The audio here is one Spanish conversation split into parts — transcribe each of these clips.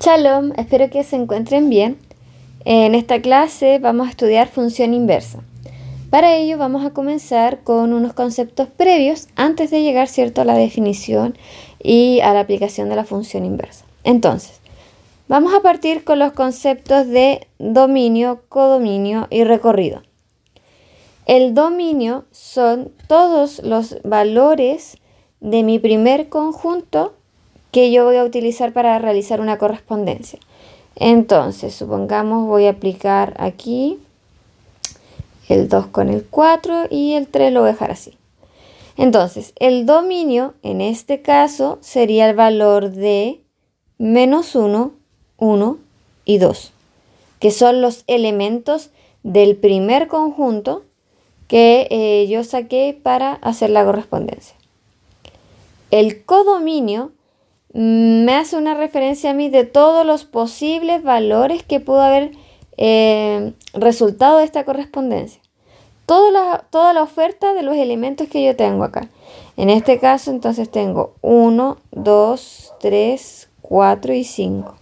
Shalom, espero que se encuentren bien. En esta clase vamos a estudiar función inversa. Para ello vamos a comenzar con unos conceptos previos antes de llegar, ¿cierto?, a la definición y a la aplicación de la función inversa. Entonces, vamos a partir con los conceptos de dominio, codominio y recorrido. El dominio son todos los valores de mi primer conjunto que yo voy a utilizar para realizar una correspondencia. Entonces, supongamos voy a aplicar aquí el 2 con el 4 y el 3 lo voy a dejar así. Entonces, el dominio en este caso sería el valor de menos 1, 1 y 2, que son los elementos del primer conjunto que yo saqué para hacer la correspondencia. El codominio me hace una referencia a mí de todos los posibles valores que pudo haber resultado de esta correspondencia. Toda la oferta de los elementos que yo tengo acá. En este caso, entonces tengo 1, 2, 3, 4 y 5.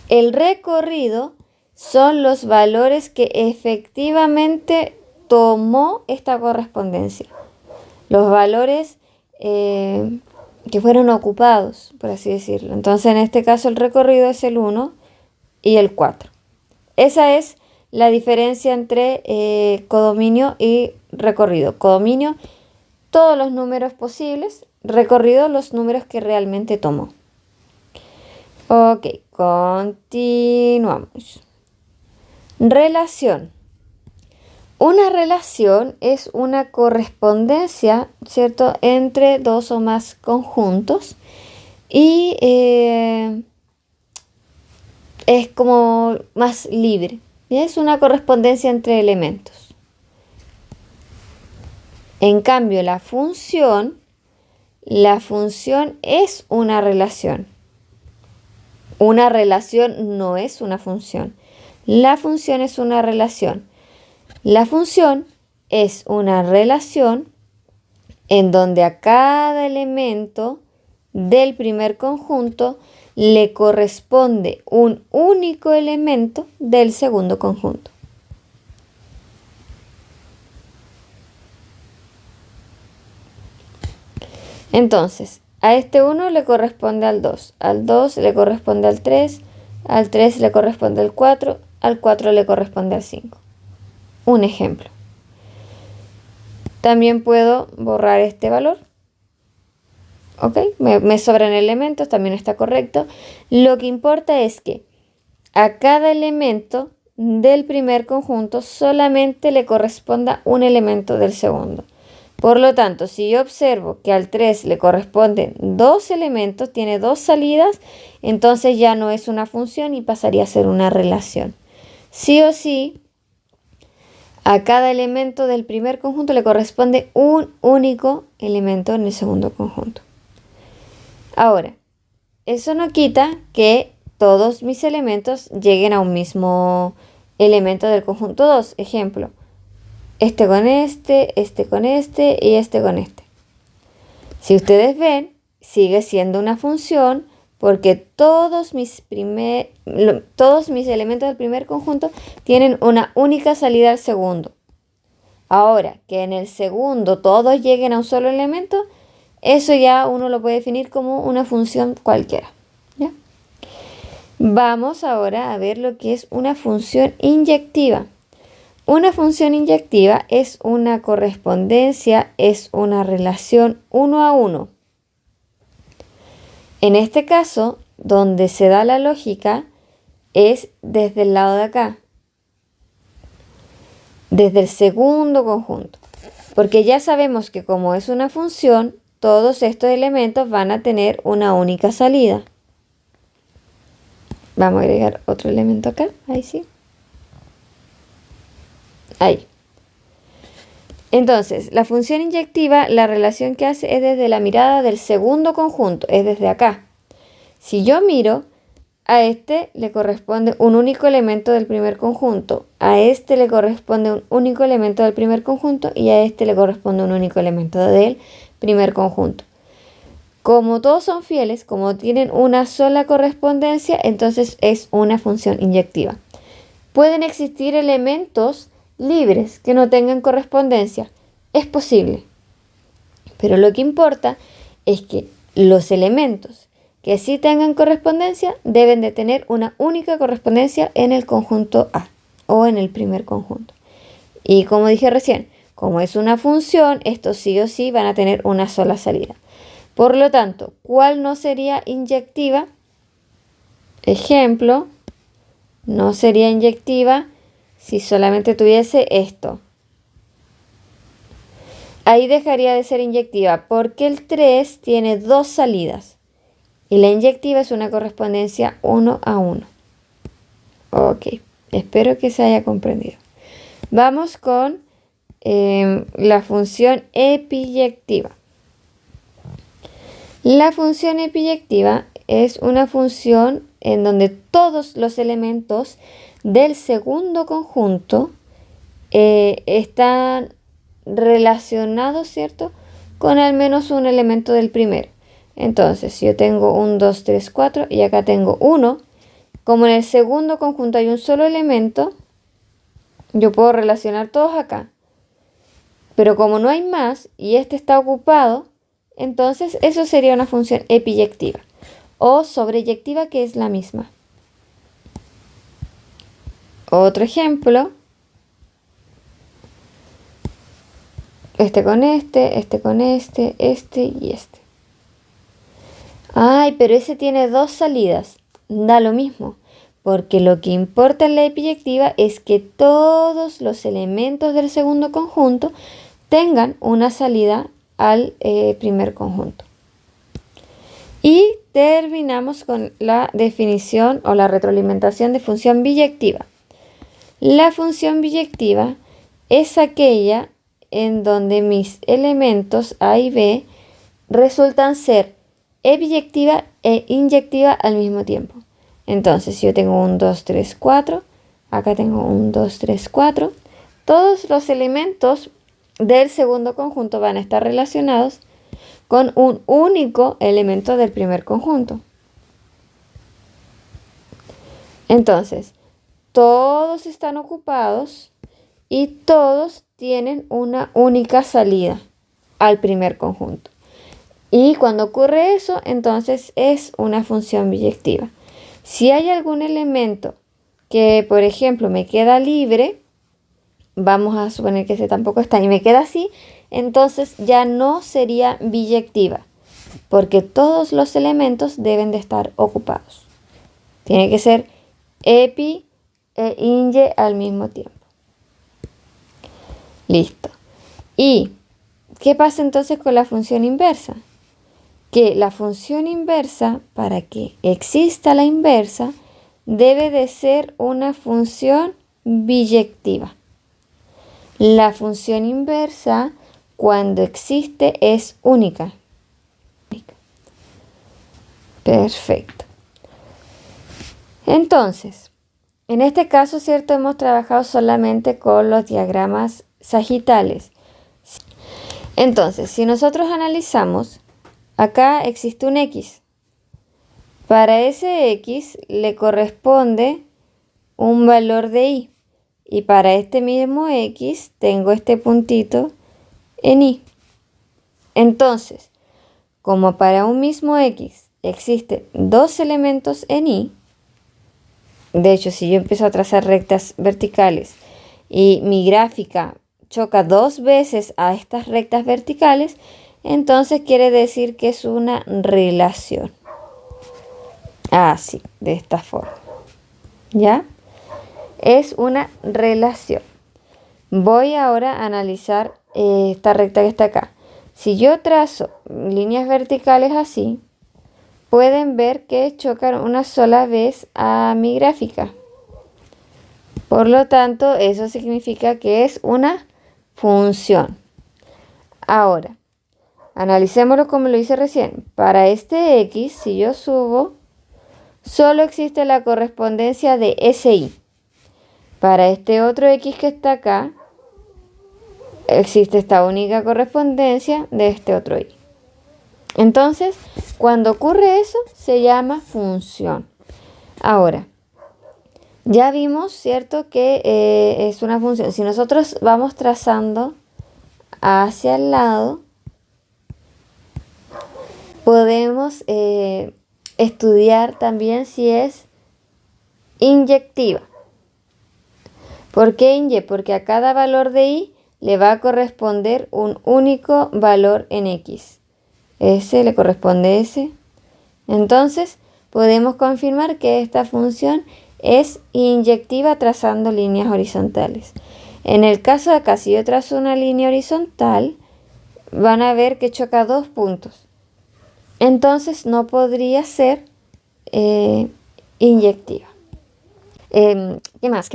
El recorrido son los valores que efectivamente tomó esta correspondencia. Los valores que fueron ocupados, por así decirlo. Entonces, en este caso, el recorrido es el 1 y el 4. Esa es la diferencia entre codominio y recorrido. Codominio, todos los números posibles. Recorrido, los números que realmente tomó. Ok, continuamos. Relación. Una relación es una correspondencia, ¿cierto?, entre dos o más conjuntos y es como más libre. ¿Ya? Es una correspondencia entre elementos. En cambio, la función es una relación. Una relación no es una función. La función es una relación. La función es una relación en donde a cada elemento del primer conjunto le corresponde un único elemento del segundo conjunto. Entonces, a este 1 le corresponde al 2 le corresponde al 3 le corresponde al 4 le corresponde al 5. Un ejemplo. También puedo borrar este valor. ¿Ok? Me sobran elementos, también está correcto. Lo que importa es que a cada elemento del primer conjunto solamente le corresponda un elemento del segundo. Por lo tanto, si yo observo que al 3 le corresponden 2 elementos, tiene 2 salidas, entonces ya no es una función y pasaría a ser una relación. Sí o sí, a cada elemento del primer conjunto le corresponde un único elemento en el segundo conjunto. Ahora, eso no quita que todos mis elementos lleguen a un mismo elemento del conjunto 2. Ejemplo, este con este con este y este con este. Si ustedes ven, sigue siendo una función porque todos mis elementos del primer conjunto tienen una única salida al segundo. Ahora, que en el segundo todos lleguen a un solo elemento, eso ya uno lo puede definir como una función cualquiera. ¿Ya? Vamos ahora a ver lo que es una función inyectiva. Una función inyectiva es una correspondencia, es una relación 1 a 1. En este caso, donde se da la lógica es desde el lado de acá, desde el segundo conjunto, porque ya sabemos que como es una función, todos estos elementos van a tener una única salida. Vamos a agregar otro elemento acá, ahí sí. Ahí. Entonces, la función inyectiva, la relación que hace es desde la mirada del segundo conjunto, es desde acá. Si yo miro, a este le corresponde un único elemento del primer conjunto, a este le corresponde un único elemento del primer conjunto y a este le corresponde un único elemento del primer conjunto. Como todos son fieles, como tienen una sola correspondencia, entonces es una función inyectiva. Pueden existir elementos libres que no tengan correspondencia. Es posible. Pero lo que importa es que los elementos que sí tengan correspondencia deben de tener una única correspondencia en el conjunto A o en el primer conjunto. Y como dije recién, como es una función, estos sí o sí van a tener una sola salida. Por lo tanto, ¿cuál no sería inyectiva? Ejemplo, no sería inyectiva si solamente tuviese esto. Ahí dejaría de ser inyectiva porque el 3 tiene dos salidas y la inyectiva es una correspondencia 1 a 1. Ok, espero que se haya comprendido. Vamos con la función epiyectiva. La función epiyectiva es una función en donde todos los elementos del segundo conjunto están relacionados, ¿cierto?, con al menos un elemento del primero. Entonces, si yo tengo 1, 2, 3, 4 y acá tengo 1, como en el segundo conjunto hay un solo elemento, yo puedo relacionar todos acá. Pero como no hay más y este está ocupado, entonces eso sería una función epiyectiva o sobreyectiva, que es la misma. Otro ejemplo. Este con este con este y este. Ay, pero ese tiene dos salidas. Da lo mismo, porque lo que importa en la epiyectiva es que todos los elementos del segundo conjunto tengan una salida al primer conjunto. Y terminamos con la definición o la retroalimentación de función biyectiva. La función biyectiva es aquella en donde mis elementos A y B resultan ser epiyectiva e inyectiva al mismo tiempo. Entonces, si yo tengo 1, 2, 3, 4, acá tengo 1, 2, 3, 4, todos los elementos del segundo conjunto van a estar relacionados con un único elemento del primer conjunto. Entonces, todos están ocupados y todos tienen una única salida al primer conjunto. Y cuando ocurre eso, entonces es una función biyectiva. Si hay algún elemento que, por ejemplo, me queda libre, vamos a suponer que ese tampoco está y me queda así, entonces ya no sería biyectiva, porque todos los elementos deben de estar ocupados. Tiene que ser epi e inye al mismo tiempo. Listo. ¿Y qué pasa entonces con la función inversa? Que la función inversa, para que exista la inversa, debe de ser una función biyectiva. La función inversa, cuando existe, es única. Perfecto. Entonces, en este caso, ¿cierto?, hemos trabajado solamente con los diagramas sagitales. Entonces, si nosotros analizamos, acá existe un X. Para ese X le corresponde un valor de Y. Y para este mismo X tengo este puntito en Y. Entonces, como para un mismo X existen dos elementos en Y, de hecho, si yo empiezo a trazar rectas verticales y mi gráfica choca dos veces a estas rectas verticales, entonces quiere decir que es una relación. Así, de esta forma. ¿Ya? Es una relación. Voy ahora a analizar esta recta que está acá. Si yo trazo líneas verticales así, pueden ver que chocan una sola vez a mi gráfica. Por lo tanto, eso significa que es una función. Ahora, analicémoslo como lo hice recién. Para este X, si yo subo, solo existe la correspondencia de ese Y. Para este otro X que está acá, existe esta única correspondencia de este otro Y. Entonces, cuando ocurre eso, se llama función. Ahora, ya vimos, ¿cierto?, que es una función. Si nosotros vamos trazando hacia el lado, podemos estudiar también si es inyectiva. ¿Por qué inye? Porque a cada valor de y le va a corresponder un único valor en x. S le corresponde S. Entonces, podemos confirmar que esta función es inyectiva trazando líneas horizontales. En el caso de acá, si yo trazo una línea horizontal, van a ver que choca dos puntos. Entonces, no podría ser inyectiva. ¿Qué más?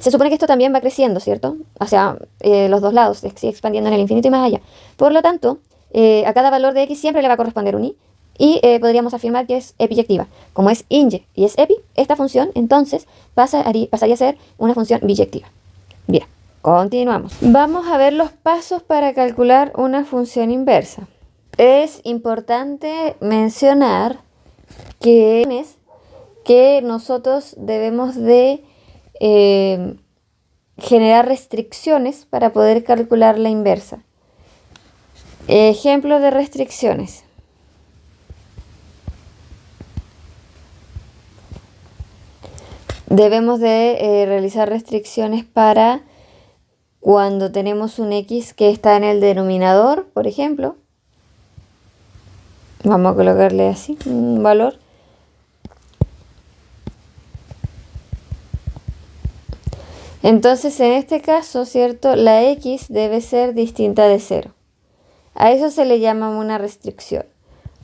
Se supone que esto también va creciendo, ¿cierto? O sea, los dos lados, se sigue expandiendo en el infinito y más allá. Por lo tanto, a cada valor de x siempre le va a corresponder un y. Y podríamos afirmar que es epiyectiva. Como es inye y es epi, esta función entonces pasaría a ser una función biyectiva. Bien, continuamos. Vamos a ver los pasos para calcular una función inversa. Es importante mencionar que nosotros debemos de generar restricciones para poder calcular la inversa. Ejemplo de restricciones. Debemos de realizar restricciones para cuando tenemos un x que está en el denominador, por ejemplo. Vamos a colocarle así un valor. Entonces, en este caso, ¿cierto?, la x debe ser distinta de 0. A eso se le llama una restricción.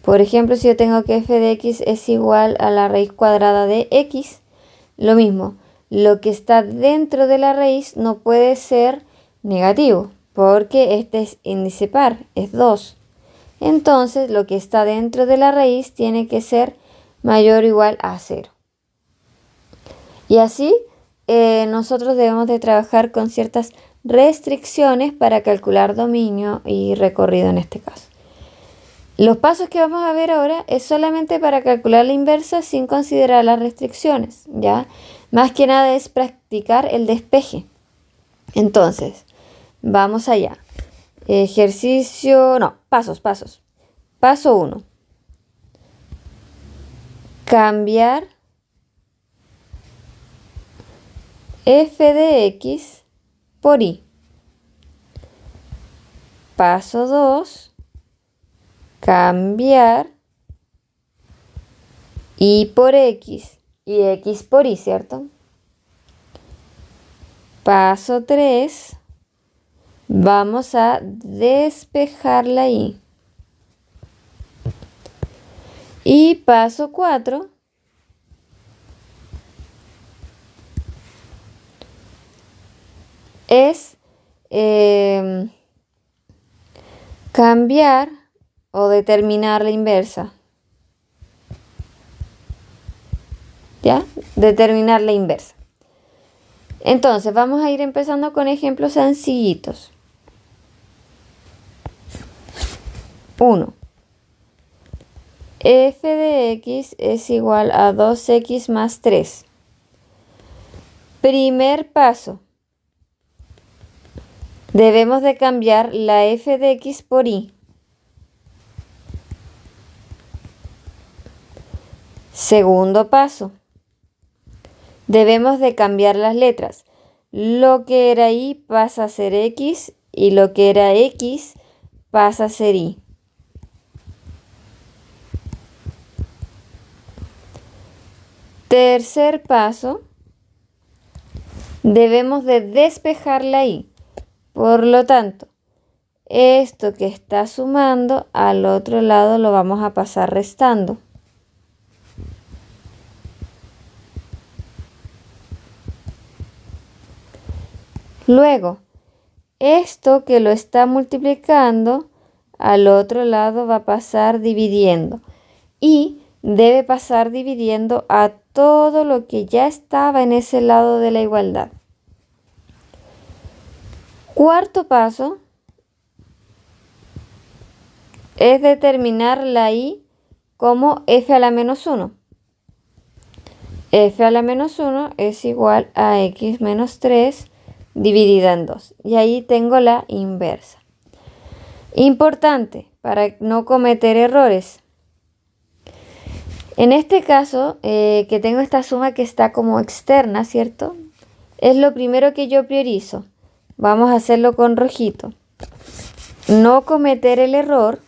Por ejemplo, si yo tengo que f de x es igual a la raíz cuadrada de x, lo mismo, lo que está dentro de la raíz no puede ser negativo, porque este es índice par, es 2. Entonces, lo que está dentro de la raíz tiene que ser mayor o igual a 0. Y así, nosotros debemos de trabajar con ciertas restricciones para calcular dominio y recorrido en este caso. Los pasos que vamos a ver ahora es solamente para calcular la inversa sin considerar las restricciones, ¿ya? Más que nada es practicar el despeje. Entonces, vamos allá. Pasos. Paso 1. Cambiar f de x por y. Paso 2. Cambiar y por x y x por y, ¿cierto? Paso 3. Vamos a despejar la y. Y paso 4. Es cambiar o determinar la inversa. ¿Ya? Determinar la inversa. Entonces, vamos a ir empezando con ejemplos sencillitos. 1. F de x es igual a 2x más 3. Primer paso. Debemos de cambiar la f de x por y. Segundo paso. Debemos de cambiar las letras. Lo que era y pasa a ser x y lo que era x pasa a ser y. Tercer paso. Debemos de despejar la y. Por lo tanto, esto que está sumando al otro lado lo vamos a pasar restando. Luego, esto que lo está multiplicando al otro lado va a pasar dividiendo. Y debe pasar dividiendo a todo lo que ya estaba en ese lado de la igualdad. Cuarto paso es determinar la y como f a la menos 1. F a la menos 1 es igual a x menos 3 dividida en 2. Y ahí tengo la inversa. Importante para no cometer errores. En este caso, que tengo esta suma que está como externa, ¿cierto? Es lo primero que yo priorizo. Vamos a hacerlo con rojito. No cometer el error.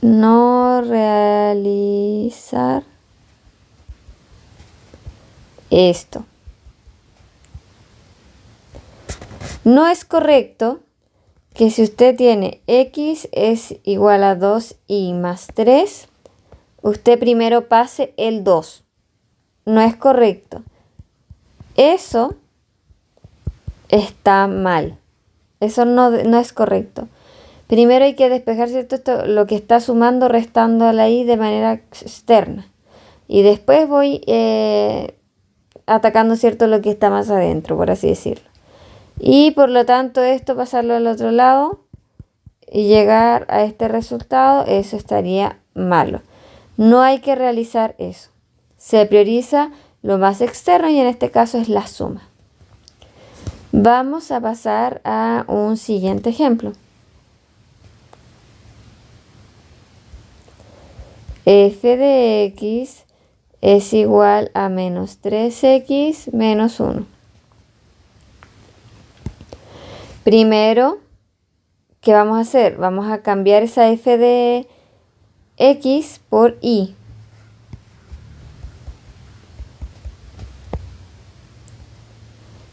No realizar esto. No es correcto que si usted tiene x es igual a 2y más 3, usted primero pase el 2. No es correcto. Eso está mal. Eso no es correcto. Primero hay que despejar, ¿cierto? Esto, lo que está sumando, restando a la y de manera externa. Y después voy atacando, ¿cierto? Lo que está más adentro, por así decirlo. Y por lo tanto esto pasarlo al otro lado y llegar a este resultado, eso estaría malo. No hay que realizar eso. Se prioriza lo más externo y en este caso es la suma. Vamos a pasar a un siguiente ejemplo. F de x es igual a menos 3x menos 1. Primero, ¿qué vamos a hacer? Vamos a cambiar esa f de x por y.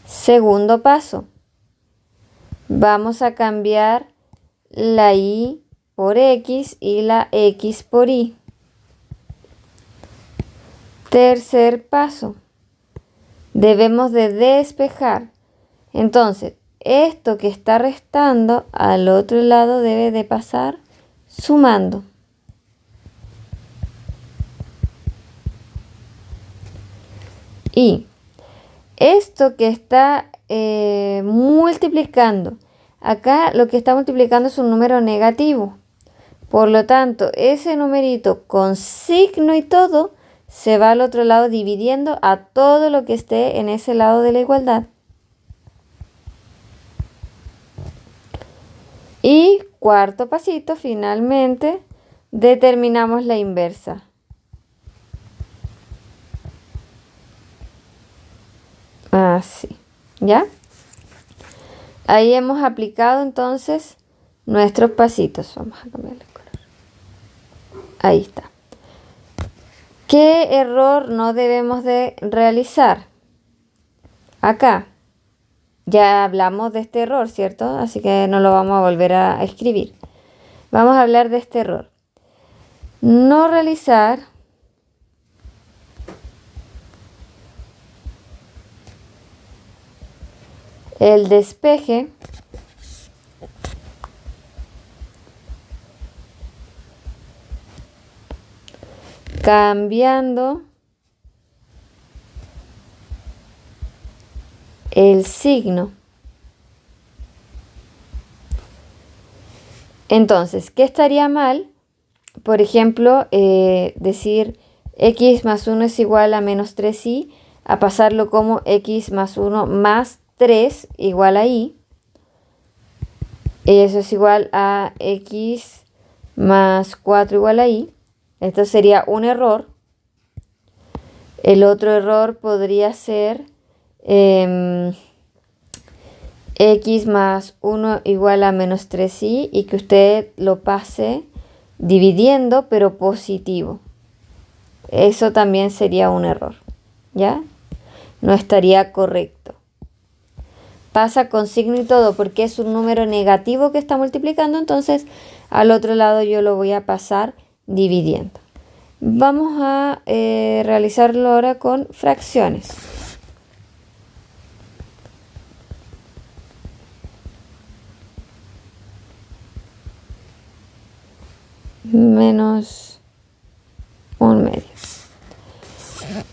Segundo paso, vamos a cambiar la y por x y la x por y. Tercer paso, debemos de despejar. Entonces, esto que está restando al otro lado debe de pasar sumando. Y esto que está multiplicando, acá lo que está multiplicando es un número negativo. Por lo tanto, ese numerito con signo y todo se va al otro lado dividiendo a todo lo que esté en ese lado de la igualdad. Y cuarto pasito, finalmente, determinamos la inversa. Así, ¿ya? Ahí hemos aplicado entonces nuestros pasitos. Vamos a cambiarle el color. Ahí está. ¿Qué error no debemos de realizar? Acá ya hablamos de este error, ¿cierto? Así que no lo vamos a volver a escribir. Vamos a hablar de este error. No realizar el despeje cambiando el signo. Entonces, ¿qué estaría mal? Por ejemplo, decir x más 1 es igual a menos 3y, a pasarlo como x más 1 más 3 igual a y. Eso es igual a x más 4 igual a y. Esto sería un error. El otro error podría ser x más 1 igual a menos 3y y que usted lo pase dividiendo pero positivo. Eso también sería un error, ¿ya? No estaría correcto. Pasa con signo y todo porque es un número negativo que está multiplicando, entonces al otro lado yo lo voy a pasar dividiendo. Vamos a realizarlo ahora con fracciones. Menos 1/2.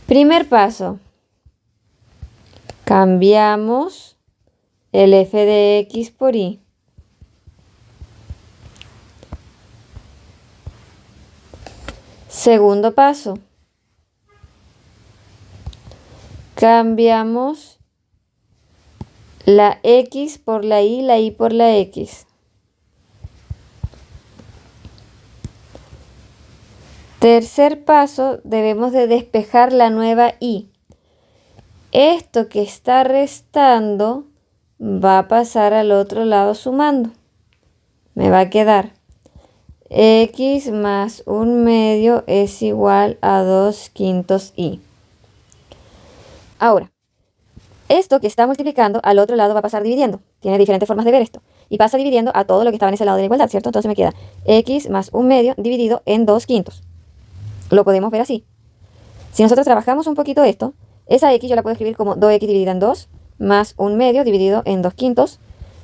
Primer paso. Cambiamos el f de x por y segundo paso, cambiamos la x por la y por la x. Tercer paso, debemos de despejar la nueva y. Esto que está restando va a pasar al otro lado sumando. Me va a quedar x más 1/2 es igual a 2/5 y. Ahora, esto que está multiplicando al otro lado va a pasar dividiendo. Tiene diferentes formas de ver esto. Y pasa dividiendo a todo lo que estaba en ese lado de la igualdad, ¿cierto? Entonces me queda x más 1/2 dividido en 2/5. Lo podemos ver así. Si nosotros trabajamos un poquito esto, esa x yo la puedo escribir como 2x dividida en 2 más 1/2 dividido en 2/5.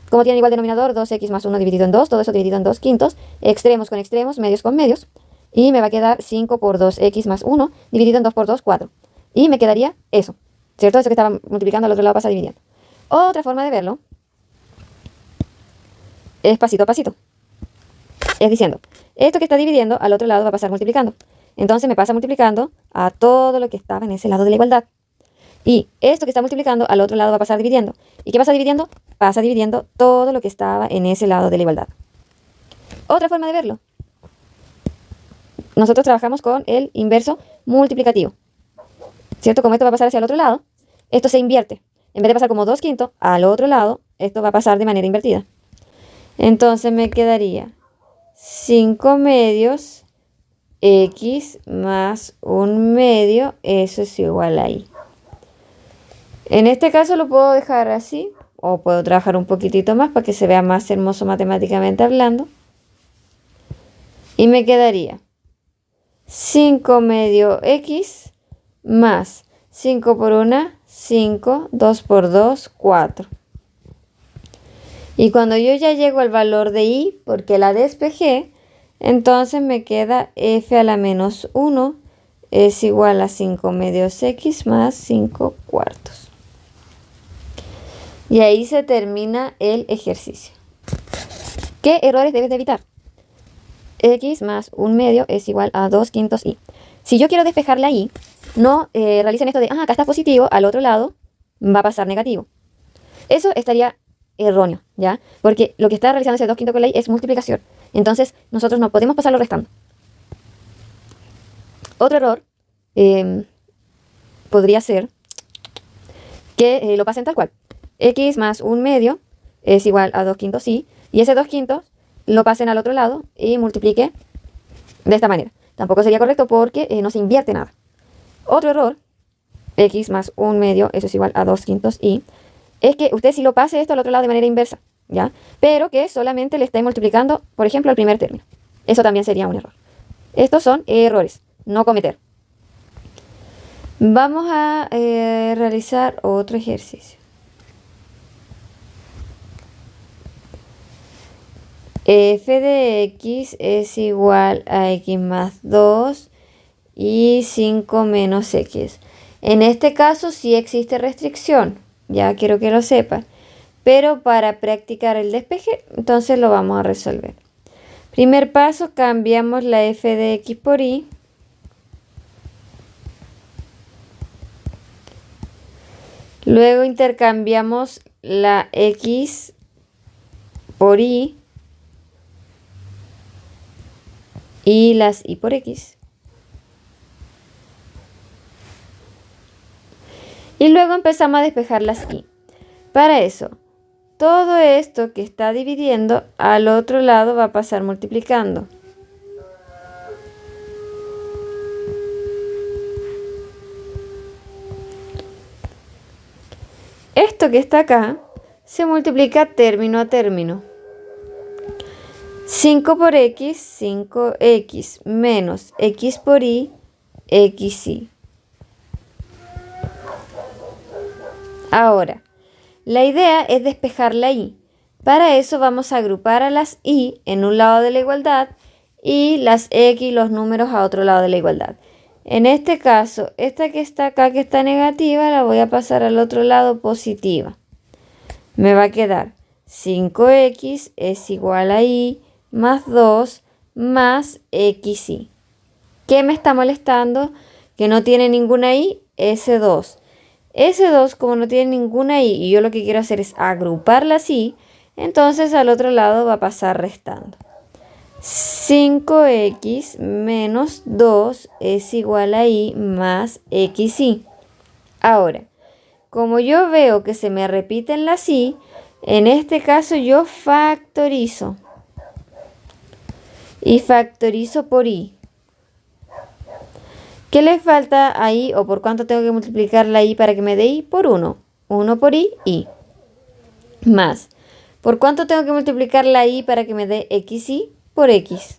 Como tiene igual denominador, 2x más 1 dividido en 2, todo eso dividido en 2/5, extremos con extremos, medios con medios, y me va a quedar 5 por 2x más 1 dividido en 2 por 2, 4. Y me quedaría eso, ¿cierto? Eso que estaba multiplicando al otro lado pasa dividiendo. Otra forma de verlo es pasito a pasito. Es diciendo, esto que está dividiendo al otro lado va a pasar multiplicando. Entonces me pasa multiplicando a todo lo que estaba en ese lado de la igualdad. Y esto que está multiplicando al otro lado va a pasar dividiendo. ¿Y qué pasa dividiendo? Pasa dividiendo todo lo que estaba en ese lado de la igualdad. Otra forma de verlo. Nosotros trabajamos con el inverso multiplicativo. ¿Cierto? Como esto va a pasar hacia el otro lado, esto se invierte. En vez de pasar como 2/5 al otro lado, esto va a pasar de manera invertida. Entonces me quedaría 5/2 x más 1/2, eso es igual a y. En este caso lo puedo dejar así, o puedo trabajar un poquitito más para que se vea más hermoso matemáticamente hablando. Y me quedaría 5/2 x más 5 por 1, 5, 2 por 2, 4. Y cuando yo ya llego al valor de y, porque la despejé, entonces me queda f a la menos 1 es igual a 5/2 x más 5/4. Y ahí se termina el ejercicio. ¿Qué errores debes de evitar? X más 1/2 es igual a 2/5 y. Si yo quiero despejar la y, no realicen esto de, acá está positivo, al otro lado va a pasar negativo. Eso estaría erróneo, ¿ya? Porque lo que está realizando ese 2/5 con la y es multiplicación. Entonces, nosotros no podemos pasarlo restando. Otro error podría ser que lo pasen tal cual. X más 1/2 es igual a 2/5 y. Y ese 2/5 lo pasen al otro lado y multiplique de esta manera. Tampoco sería correcto porque no se invierte nada. Otro error, x más 1/2, eso es igual a 2/5 y, es que usted si lo pase esto al otro lado de manera inversa, ¿ya? Pero que solamente le esté multiplicando, por ejemplo, al primer término. Eso también sería un error. Estos son errores, no cometer. Vamos a realizar otro ejercicio. F de x es igual a x más 2 y 5 menos x. En este caso sí existe restricción, ya quiero que lo sepan, pero para practicar el despeje, entonces lo vamos a resolver. Primer paso, cambiamos la f de x por y. Luego intercambiamos la x por y y las y por x. Y luego empezamos a despejar las y. Para eso, todo esto que está dividiendo al otro lado va a pasar multiplicando. Esto que está acá se multiplica término a término. 5 por x, 5x menos x por y, xy. Ahora, la idea es despejar la y. Para eso vamos a agrupar a las y en un lado de la igualdad y las x, los números, a otro lado de la igualdad. En este caso, esta que está acá, que está negativa, la voy a pasar al otro lado positiva. Me va a quedar 5x es igual a y más 2 más xy. ¿Qué me está molestando? Que no tiene ninguna y, ese 2. Ese 2, como no tiene ninguna y yo lo que quiero hacer es agruparlas y, entonces al otro lado va a pasar restando. 5x menos 2 es igual a y más xy. Ahora, como yo veo que se me repiten las y, en este caso yo factorizo. Y factorizo por y. ¿Qué le falta ahí o por cuánto tengo que multiplicar la y para que me dé y? Por 1. 1 por y. Más. ¿Por cuánto tengo que multiplicar la y para que me dé xy? Por x.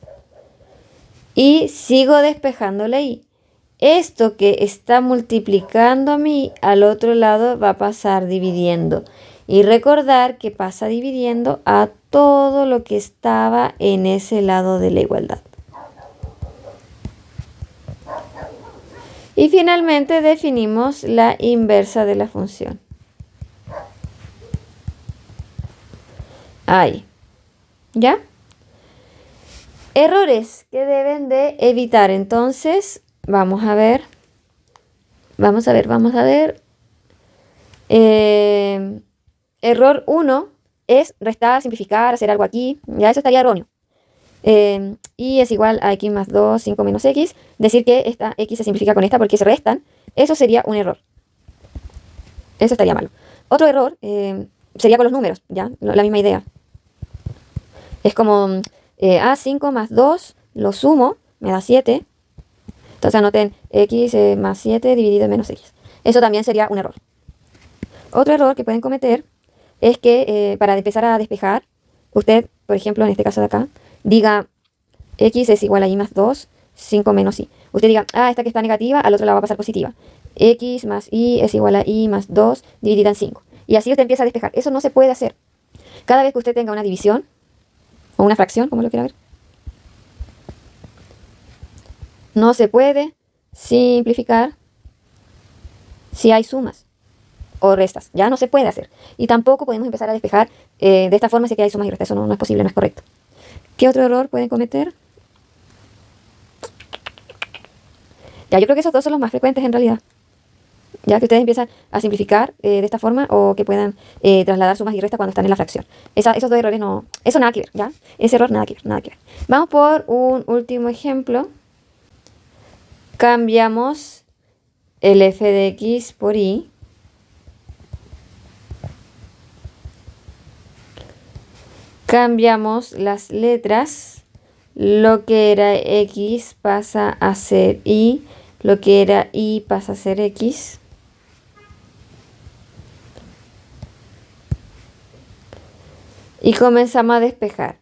Y sigo despejando la y. Esto que está multiplicando a mí al otro lado va a pasar dividiendo. Y recordar que pasa dividiendo a todo lo que estaba en ese lado de la igualdad. Y finalmente definimos la inversa de la función. Ahí. ¿Ya? Errores que deben de evitar. Entonces, vamos a ver. Error 1 es restar, simplificar, hacer algo aquí. Ya eso estaría erróneo. Y es igual a x más 2, 5 menos x. Decir que esta x se simplifica con esta porque se restan. Eso sería un error. Eso estaría malo. Otro error sería con los números. ¿Ya? La misma idea. Es como A5 más 2, lo sumo, me da 7. Entonces anoten x más 7 dividido en menos x. Eso también sería un error. Otro error que pueden cometer es que para empezar a despejar, usted, por ejemplo, en este caso de acá, diga x es igual a y más 2, 5 menos y. Usted diga, esta que está negativa, al otro lado va a pasar positiva. X más y es igual a y más 2 dividida en 5. Y así usted empieza a despejar. Eso no se puede hacer. Cada vez que usted tenga una división, o una fracción, como lo quiera ver, no se puede simplificar si hay sumas o restas. Ya no se puede hacer. Y tampoco podemos empezar a despejar de esta forma si que hay sumas y restas. Eso no es posible, no es correcto. ¿Qué otro error pueden cometer? Ya, yo creo que esos dos son los más frecuentes en realidad. Ya que ustedes empiezan a simplificar de esta forma o que puedan trasladar sumas y restas cuando están en la fracción. Esos dos errores no... Eso nada que ver, ¿ya? Ese error nada que ver, nada que ver. Vamos por un último ejemplo. Cambiamos el f de x por y. Cambiamos las letras. Lo que era x pasa a ser y. Lo que era y pasa a ser x. Y comenzamos a despejar.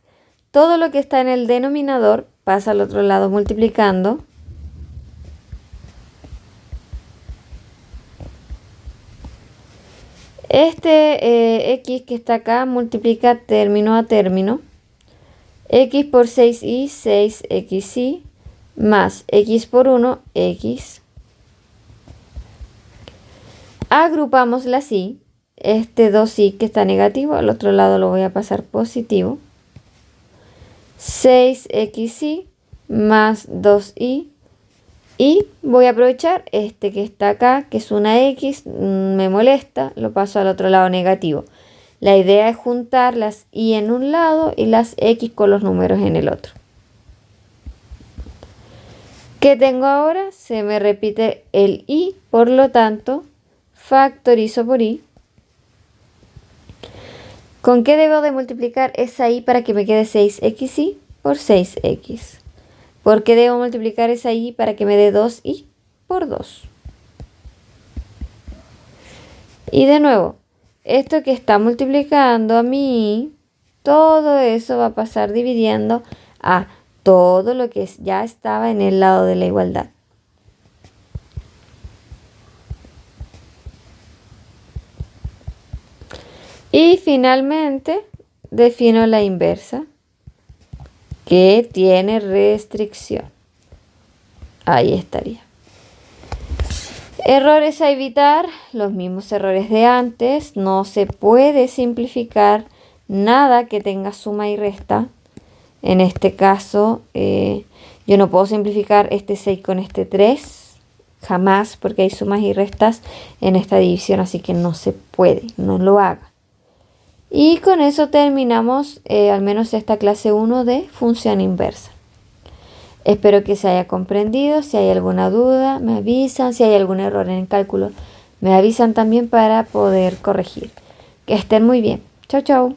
Todo lo que está en el denominador pasa al otro lado multiplicando. Este x que está acá multiplica término a término. X por 6y, 6xy, más x por 1, x. Agrupamos las y. Este 2y que está negativo, al otro lado lo voy a pasar positivo. 6xy más 2y. Y voy a aprovechar este que está acá, que es una x, me molesta, lo paso al otro lado negativo. La idea es juntar las y en un lado y las x con los números en el otro. ¿Qué tengo ahora? Se me repite el y, por lo tanto, factorizo por y. ¿Con qué debo de multiplicar esa y para que me quede 6xy? Por 6x. ¿Por qué debo multiplicar esa y para que me dé 2y? Por 2. Y de nuevo, esto que está multiplicando a mí, todo eso va a pasar dividiendo a todo lo que ya estaba en el lado de la igualdad. Y finalmente defino la inversa, que tiene restricción. Ahí estaría. Errores a evitar, los mismos errores de antes. No se puede simplificar nada que tenga suma y resta. En este caso, yo no puedo simplificar este 6 con este 3, jamás, porque hay sumas y restas en esta división, así que no se puede, no lo haga. Y con eso terminamos al menos esta clase 1 de función inversa. Espero que se haya comprendido. Si hay alguna duda, me avisan. Si hay algún error en el cálculo, me avisan también para poder corregir. Que estén muy bien. Chau, chau.